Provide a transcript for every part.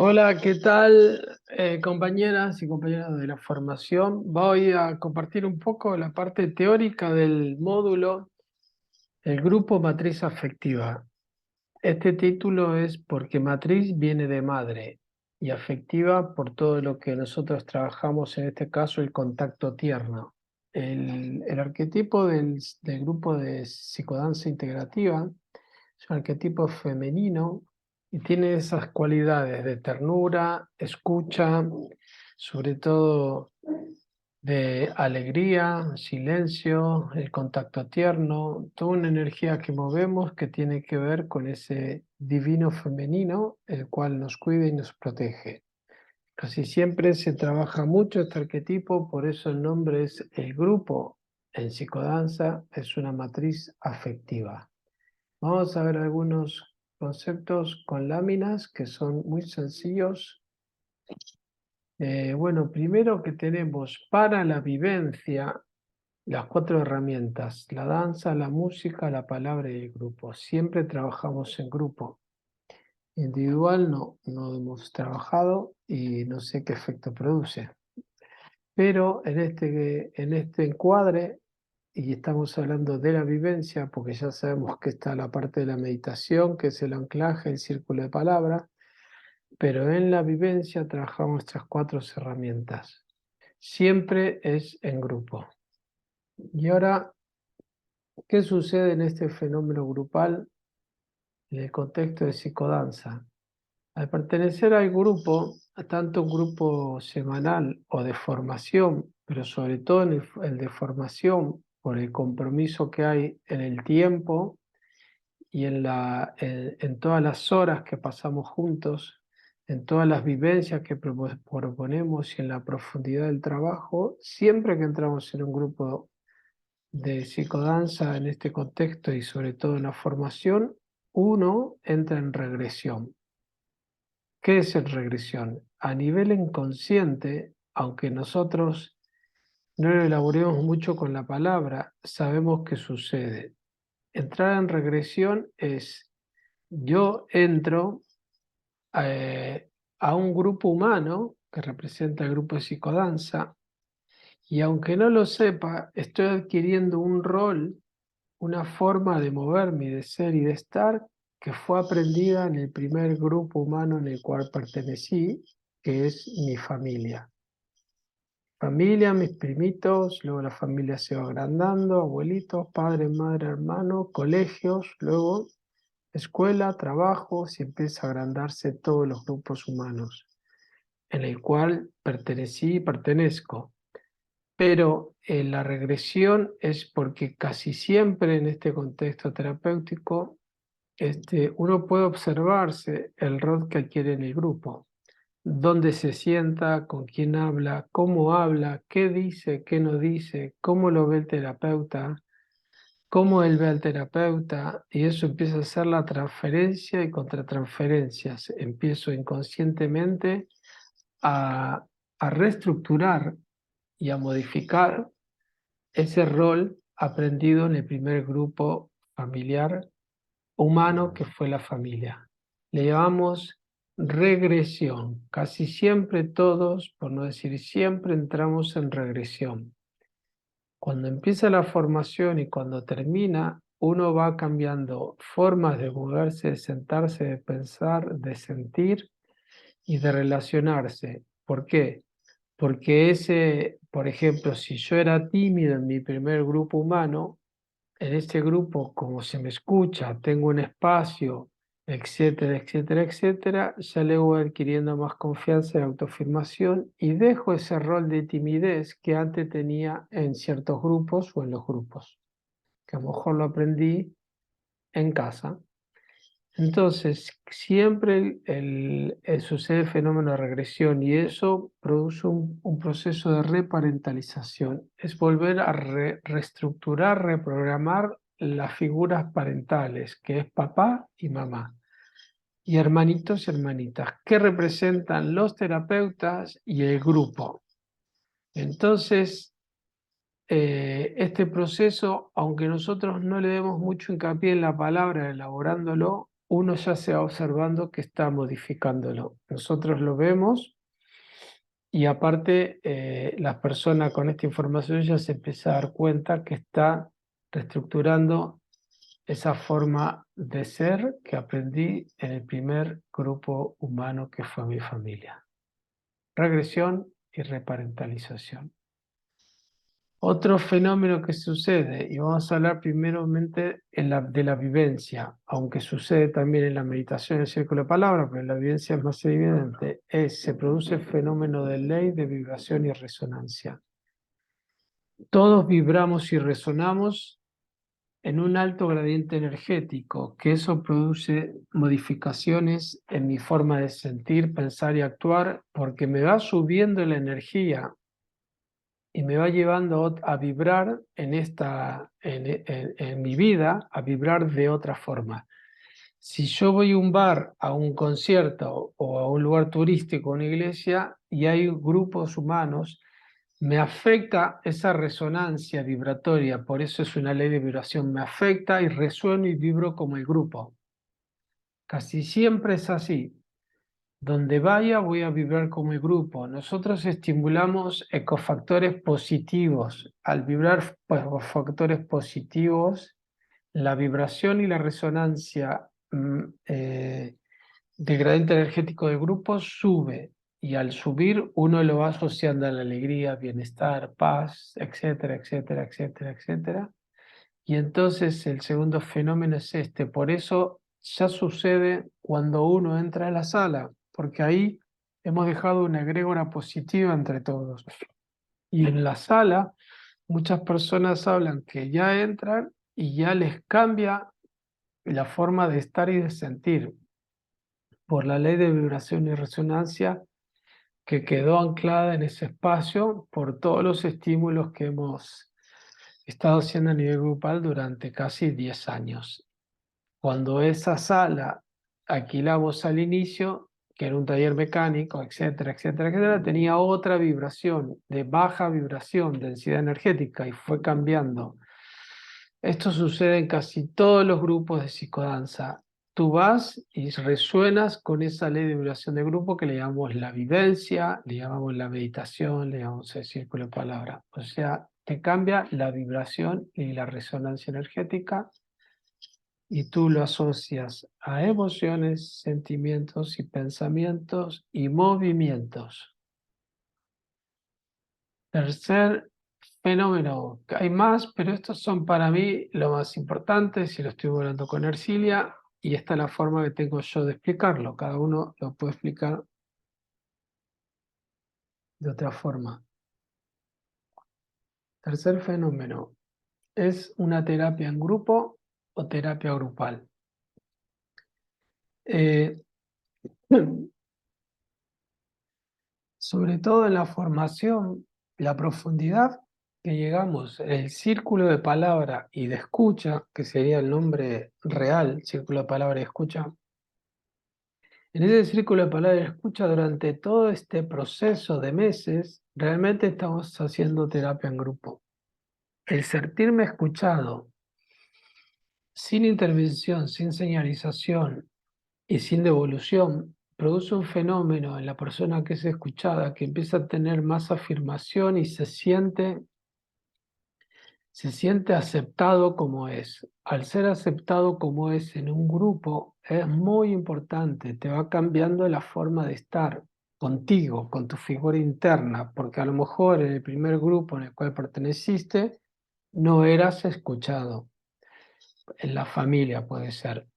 Hola, ¿qué tal, compañeras y compañeros de la formación? Voy a compartir un poco la parte teórica del módulo, el grupo matriz afectiva. Este título es porque matriz viene de madre y afectiva por todo lo que nosotros trabajamos, en este caso el contacto tierno. El arquetipo del grupo de psicodanza integrativa es un arquetipo femenino y tiene esas cualidades de ternura, escucha, sobre todo de alegría, silencio, el contacto tierno, toda una energía que movemos que tiene que ver con ese divino femenino, el cual nos cuida y nos protege. Casi siempre se trabaja mucho este arquetipo, por eso el nombre es el grupo. En psicodanza es una matriz afectiva. Vamos a ver algunos conceptos con láminas que son muy sencillos. Bueno, primero que tenemos para la vivencia las 4 herramientas: la danza, la música, la palabra y el grupo. Siempre trabajamos en grupo. Individual no hemos trabajado y no sé qué efecto produce. Pero en este encuadre, y estamos hablando de la vivencia, porque ya sabemos que está la parte de la meditación, que es el anclaje, el círculo de palabras, pero en la vivencia trabajamos nuestras 4 herramientas. Siempre es en grupo. Y ahora, ¿qué sucede en este fenómeno grupal en el contexto de psicodanza? Al pertenecer al grupo, tanto un grupo semanal o de formación, pero sobre todo en el de formación, por el compromiso que hay en el tiempo y en todas las horas que pasamos juntos, en todas las vivencias que proponemos y en la profundidad del trabajo, siempre que entramos en un grupo de psicodanza en este contexto y sobre todo en la formación, uno entra en regresión. ¿Qué es en regresión? A nivel inconsciente, aunque nosotros no lo elaboremos mucho con la palabra, sabemos que sucede. Entrar en regresión es: yo entro a un grupo humano que representa el grupo de psicodanza, y aunque no lo sepa, estoy adquiriendo un rol, una forma de moverme y de ser y de estar que fue aprendida en el primer grupo humano en el cual pertenecí, que es mi familia. Familia, mis primitos, luego la familia se va agrandando, abuelitos, padre, madre, hermano, colegios, luego escuela, trabajo, y empieza a agrandarse todos los grupos humanos en el cual pertenecí y pertenezco. Pero la regresión es porque casi siempre en este contexto terapéutico uno puede observarse el rol que adquiere en el grupo, dónde se sienta, con quién habla, qué dice, qué no dice, cómo lo ve el terapeuta, cómo él ve al terapeuta, y eso empieza a ser la transferencia y contratransferencias. Empiezo inconscientemente a, a reestructurar y a modificar ese rol aprendido en el primer grupo familiar humano que fue la familia. Le llamamos regresión. Casi siempre todos, por no decir siempre, entramos en regresión. Cuando empieza la formación y cuando termina, uno va cambiando formas de moverse, de sentarse, de pensar, de sentir y de relacionarse. ¿Por qué? Porque por ejemplo, si yo era tímido en mi primer grupo humano, en este grupo, como se me escucha, tengo un espacio, etcétera, etcétera, etcétera, ya le voy adquiriendo más confianza y autoafirmación y dejo ese rol de timidez que antes tenía en ciertos grupos o en los grupos, que a lo mejor lo aprendí en casa. Entonces, siempre sucede el fenómeno de regresión y eso produce un proceso de reparentalización. Es volver a reestructurar, reprogramar las figuras parentales, que es papá y mamá, y hermanitos y hermanitas, que representan los terapeutas y el grupo. Entonces, este proceso, aunque nosotros no le demos mucho hincapié en la palabra elaborándolo, uno ya se va observando que está modificándolo. Nosotros lo vemos y aparte las personas con esta información ya se empieza a dar cuenta que está reestructurando esa forma de ser que aprendí en el primer grupo humano que fue mi familia. Regresión y reparentalización. Otro fenómeno que sucede, y vamos a hablar primeramente de la vivencia, aunque sucede también en la meditación en el círculo de palabras, pero la vivencia es más evidente, se produce el fenómeno de ley de vibración y resonancia. Todos vibramos y resonamos en un alto gradiente energético, que eso produce modificaciones en mi forma de sentir, pensar y actuar, porque me va subiendo la energía y me va llevando a vibrar en mi vida, a vibrar de otra forma. Si yo voy a un bar, a un concierto o a un lugar turístico, a una iglesia, y hay grupos humanos, me afecta esa resonancia vibratoria, por eso es una ley de vibración, me afecta y resueno y vibro como el grupo. Casi siempre es así. Donde vaya voy a vibrar como el grupo. Nosotros estimulamos ecofactores positivos. Al vibrar factores positivos, la vibración y la resonancia de gradiente energético del grupo sube. Y al subir uno lo va asociando a la alegría, bienestar, paz, etcétera, etcétera, etcétera, etcétera. Y entonces el segundo fenómeno es este. Por eso ya sucede cuando uno entra a la sala, porque ahí hemos dejado una egrégora positiva entre todos. Y en la sala muchas personas hablan que ya entran y ya les cambia la forma de estar y de sentir por la ley de vibración y resonancia que quedó anclada en ese espacio por todos los estímulos que hemos estado haciendo a nivel grupal durante casi 10 años. Cuando esa sala alquilamos al inicio, que era un taller mecánico, etcétera, etcétera, etcétera, tenía otra vibración, de baja vibración, densidad energética, y fue cambiando. Esto sucede en casi todos los grupos de psicodanza. Tú vas y resuenas con esa ley de vibración de grupo que le llamamos la vivencia, le llamamos la meditación, le llamamos el círculo de palabras. O sea, te cambia la vibración y la resonancia energética y tú lo asocias a emociones, sentimientos y pensamientos y movimientos. Tercer fenómeno, hay más, pero estos son para mí lo más importantes y lo estoy hablando con Ercilia y esta es la forma que tengo yo de explicarlo. Cada uno lo puede explicar de otra forma. Tercer fenómeno, ¿es una terapia en grupo o terapia grupal? Eh, Sobre todo en la formación, la profundidad que llegamos, el círculo de palabra y de escucha, que sería el nombre real, círculo de palabra y escucha. En ese círculo de palabra y escucha, durante todo este proceso de meses, realmente estamos haciendo terapia en grupo. El sentirme escuchado, sin intervención, sin señalización y sin devolución, produce un fenómeno en la persona que es escuchada que empieza a tener más afirmación y se siente aceptado como es. Al ser aceptado como es en un grupo, es muy importante, te va cambiando la forma de estar contigo, con tu figura interna, porque a lo mejor en el primer grupo en el cual perteneciste, no eras escuchado. En la familia puede ser.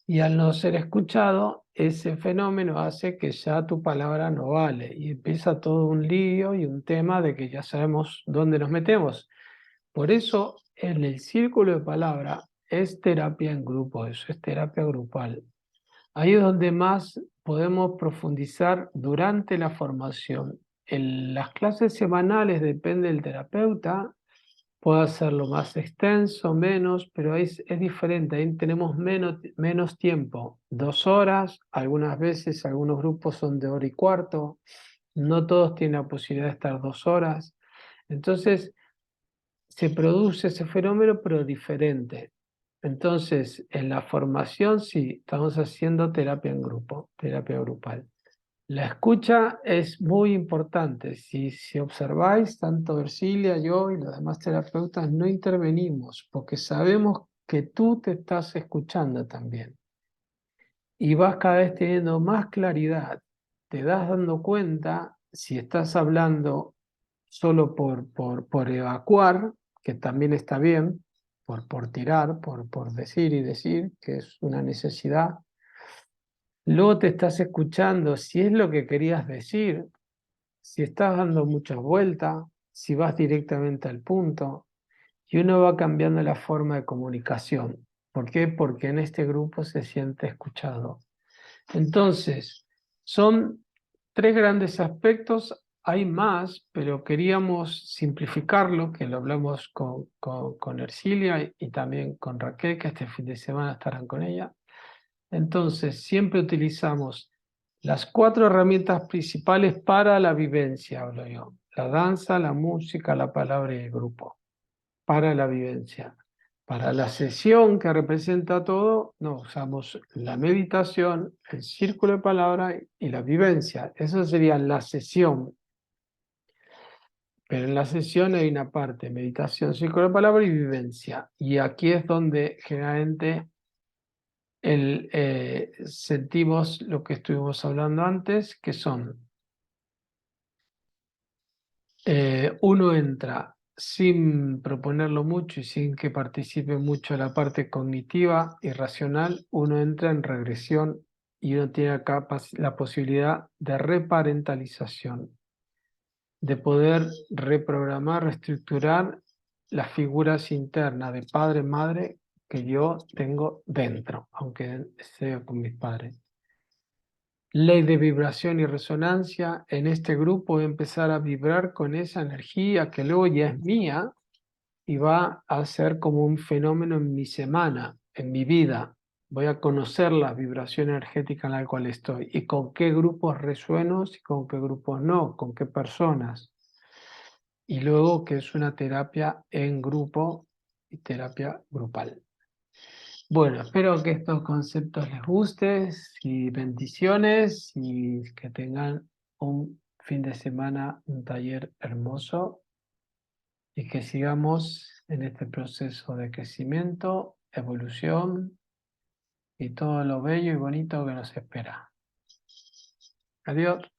Y al no ser escuchado, ese fenómeno hace que ya tu palabra no vale y empieza todo un lío y un tema de que ya sabemos dónde nos metemos. Por eso en el círculo de palabra es terapia en grupo, eso es terapia grupal. Ahí es donde más podemos profundizar durante la formación. En las clases semanales depende del terapeuta, puede hacerlo más extenso, menos, pero ahí es diferente, ahí tenemos menos tiempo, 2 horas, algunas veces algunos grupos son de hora y cuarto, no todos tienen la posibilidad de estar 2 horas, entonces se produce ese fenómeno pero diferente. Entonces, en la formación sí, estamos haciendo terapia en grupo, terapia grupal. La escucha es muy importante. Si observáis, tanto Ercilia, yo y los demás terapeutas no intervenimos porque sabemos que tú te estás escuchando también y vas cada vez teniendo más claridad. Te das dando cuenta si estás hablando solo por evacuar, que también está bien, por tirar, por decir y decir, que es una necesidad. Luego te estás escuchando si es lo que querías decir, si estás dando muchas vueltas, si vas directamente al punto, y uno va cambiando la forma de comunicación. ¿Por qué? Porque en este grupo se siente escuchado. Entonces, son tres grandes aspectos, hay más, pero queríamos simplificarlo, que lo hablamos con Ercilia y también con Raquel, que este fin de semana estarán con ella. Entonces, siempre utilizamos las cuatro herramientas principales para la vivencia, hablo yo. La danza, la música, la palabra y el grupo. Para la vivencia. Para la sesión que representa todo, no, usamos la meditación, el círculo de palabra y la vivencia. Eso sería la sesión. Pero en la sesión hay una parte, meditación, círculo de palabra y vivencia. Y aquí es donde generalmente sentimos lo que estuvimos hablando antes, que son, uno entra sin proponerlo mucho y sin que participe mucho la parte cognitiva y racional, uno entra en regresión y uno tiene acá la posibilidad de reparentalización, de poder reprogramar, reestructurar las figuras internas de padre, madre que yo tengo dentro, aunque esté con mis padres. Ley de vibración y resonancia, en este grupo voy a empezar a vibrar con esa energía que luego ya es mía y va a ser como un fenómeno en mi semana, en mi vida. Voy a conocer la vibración energética en la cual estoy y con qué grupos resueno y con qué grupos no, con qué personas. Y luego que es una terapia en grupo y terapia grupal. Bueno, espero que estos conceptos les gusten y bendiciones y que tengan un fin de semana, un taller hermoso y que sigamos en este proceso de crecimiento, evolución y todo lo bello y bonito que nos espera. Adiós.